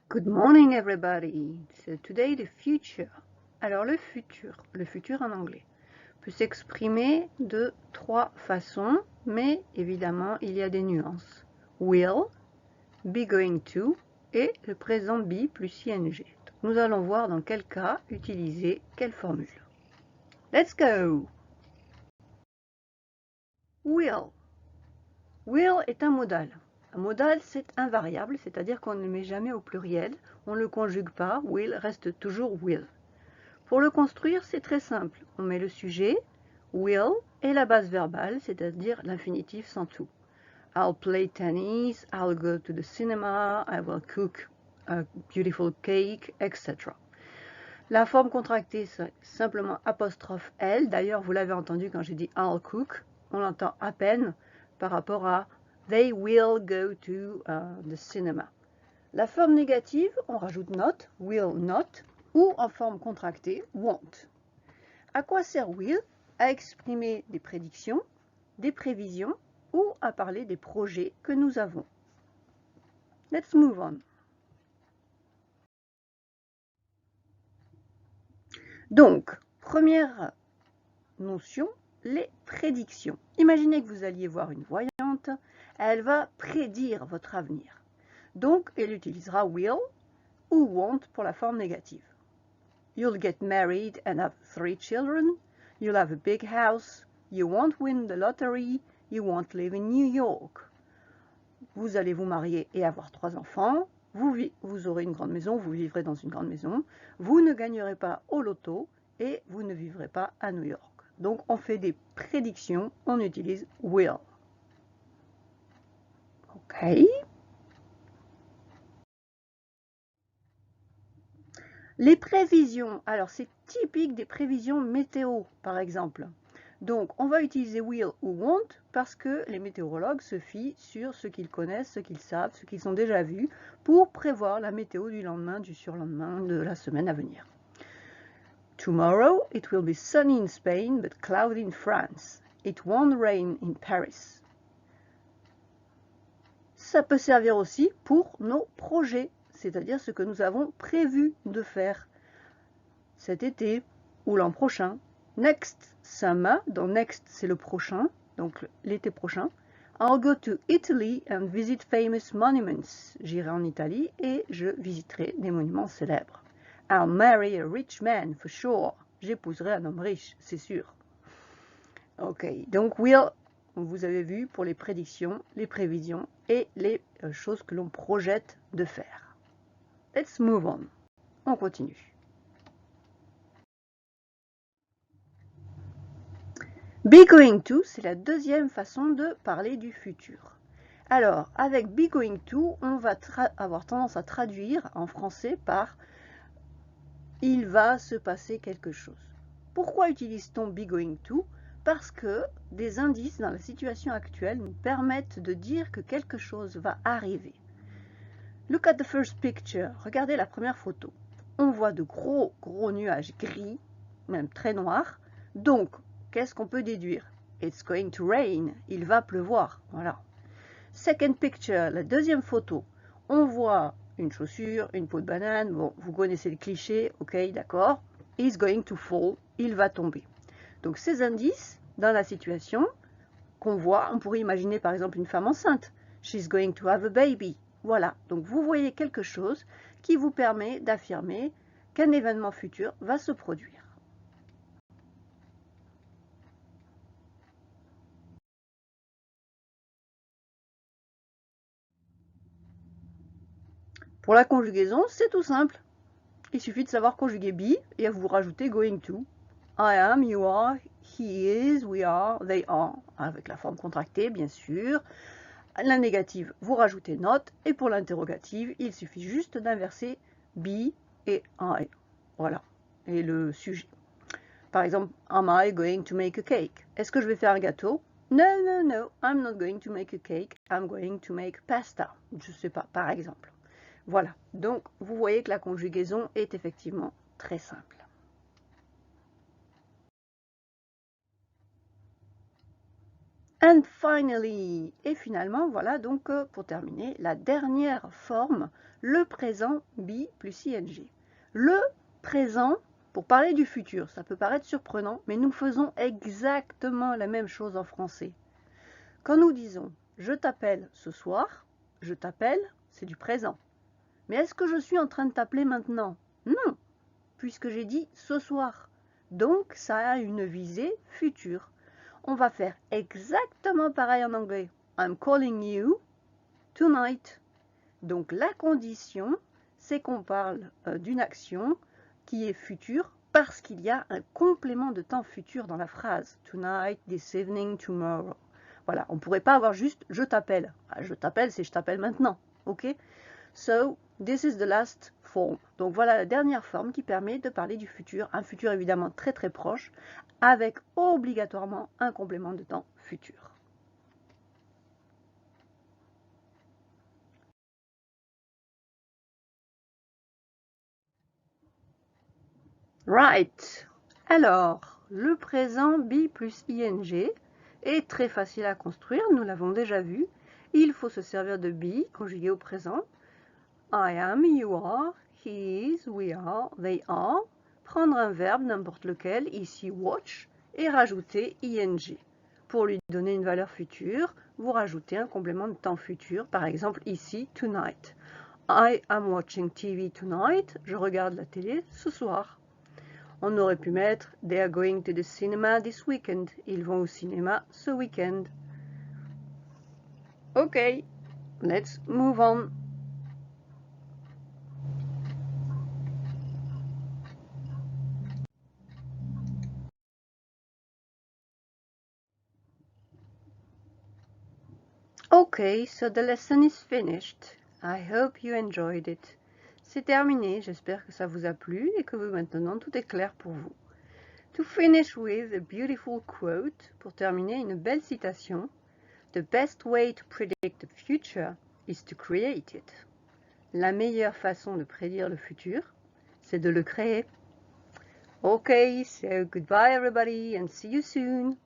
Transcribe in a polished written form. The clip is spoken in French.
Good morning everybody. So today the future. Alors le futur en anglais, peut s'exprimer de trois façons, mais évidemment il y a des nuances. Will, be going to et le présent be plus ing. Donc, nous allons voir dans quel cas utiliser quelle formule. Let's go. Will. Will est un modal. Un modal, c'est invariable, c'est-à-dire qu'on ne le met jamais au pluriel, on ne le conjugue pas, will reste toujours will. Pour le construire, c'est très simple. On met le sujet, will, et la base verbale, c'est-à-dire l'infinitif sans tout. I'll play tennis, I'll go to the cinema, I will cook a beautiful cake, etc. La forme contractée, c'est simplement apostrophe L. D'ailleurs, vous l'avez entendu quand j'ai dit I'll cook, on l'entend à peine par rapport à They will go to the cinema. La forme négative, on rajoute not, will not, ou en forme contractée, won't. À quoi sert will? À exprimer des prédictions, des prévisions ou à parler des projets que nous avons. Let's move on. Donc, première notion, les prédictions. Imaginez que vous alliez voir une voyante, elle va prédire votre avenir. Donc, elle utilisera will ou won't pour la forme négative. You'll get married and have 3 children. You'll have a big house. You won't win the lottery. You won't live in New York. Vous allez vous marier et avoir 3 enfants. Vous aurez une grande maison, vous vivrez dans une grande maison. Vous ne gagnerez pas au loto et vous ne vivrez pas à New York. Donc, on fait des prédictions, on utilise will. OK. Les prévisions, alors c'est typique des prévisions météo, par exemple. Donc, on va utiliser will ou won't parce que les météorologues se fient sur ce qu'ils connaissent, ce qu'ils savent, ce qu'ils ont déjà vu pour prévoir la météo du lendemain, du surlendemain, de la semaine à venir. Tomorrow, it will be sunny in Spain but cloudy in France. It won't rain in Paris. Ça peut servir aussi pour nos projets, c'est-à-dire ce que nous avons prévu de faire cet été ou l'an prochain. Next summer, dans next c'est le prochain, donc l'été prochain. I'll go to Italy and visit famous monuments. J'irai en Italie et je visiterai des monuments célèbres. I'll marry a rich man for sure. J'épouserai un homme riche, c'est sûr. Ok, donc will, vous avez vu pour les prédictions, les prévisions et les choses que l'on projette de faire. Let's move on. On continue. Be going to, c'est la deuxième façon de parler du futur. Alors, avec be going to, on va avoir tendance à traduire en français par il va se passer quelque chose. Pourquoi utilise-t-on be going to? Parce que des indices dans la situation actuelle nous permettent de dire que quelque chose va arriver. Look at the first picture. Regardez la première photo. On voit de gros nuages gris, même très noirs. Donc, qu'est-ce qu'on peut déduire? It's going to rain. Il va pleuvoir. Voilà. Second picture, la deuxième photo. On voit une chaussure, une peau de banane. Bon, vous connaissez le cliché. Ok, d'accord. It's going to fall. Il va tomber. Donc, ces indices dans la situation qu'on voit, on pourrait imaginer par exemple une femme enceinte. She's going to have a baby. Voilà, donc vous voyez quelque chose qui vous permet d'affirmer qu'un événement futur va se produire. Pour la conjugaison, c'est tout simple. Il suffit de savoir conjuguer be et vous rajoutez going to. I am, you are, he is, we are, they are, avec la forme contractée bien sûr. La négative, vous rajoutez not, et pour l'interrogative, il suffit juste d'inverser be et I. Voilà, et le sujet. Par exemple, am I going to make a cake? Est-ce que je vais faire un gâteau? No, no, no, I'm not going to make a cake, I'm going to make pasta. Je ne sais pas, par exemple. Voilà, donc vous voyez que la conjugaison est effectivement très simple. And finally, et finalement, voilà donc pour terminer, la dernière forme, le présent be plus ing. Le présent, pour parler du futur, ça peut paraître surprenant, mais nous faisons exactement la même chose en français. Quand nous disons « je t'appelle ce soir », je t'appelle, c'est du présent. Mais est-ce que je suis en train de t'appeler maintenant? Non, puisque j'ai dit ce soir. Donc, ça a une visée future. On va faire exactement pareil en anglais. I'm calling you tonight. Donc, la condition, c'est qu'on parle d'une action qui est future parce qu'il y a un complément de temps futur dans la phrase. Tonight, this evening, tomorrow. Voilà, on ne pourrait pas avoir juste « je t'appelle ». Je t'appelle, c'est « je t'appelle maintenant ». Ok? So, this is the last form. Donc voilà la dernière forme qui permet de parler du futur, un futur évidemment très très proche, avec obligatoirement un complément de temps futur. Right. Alors, le présent be plus ing est très facile à construire, nous l'avons déjà vu. Il faut se servir de be conjugué au présent. I am, you are, he is, we are, they are. Prendre un verbe, n'importe lequel, ici watch, et rajouter ing. Pour lui donner une valeur future, vous rajoutez un complément de temps futur, par exemple ici tonight. I am watching TV tonight, je regarde la télé ce soir. On aurait pu mettre they are going to the cinema this weekend, ils vont au cinéma ce week-end. Ok, let's move on. Okay, so the lesson is finished. I hope you enjoyed it. C'est terminé, j'espère que ça vous a plu et que maintenant tout est clair pour vous. To finish with a beautiful quote, pour terminer une belle citation, the best way to predict the future is to create it. La meilleure façon de prédire le futur, c'est de le créer. Okay, so goodbye everybody and see you soon.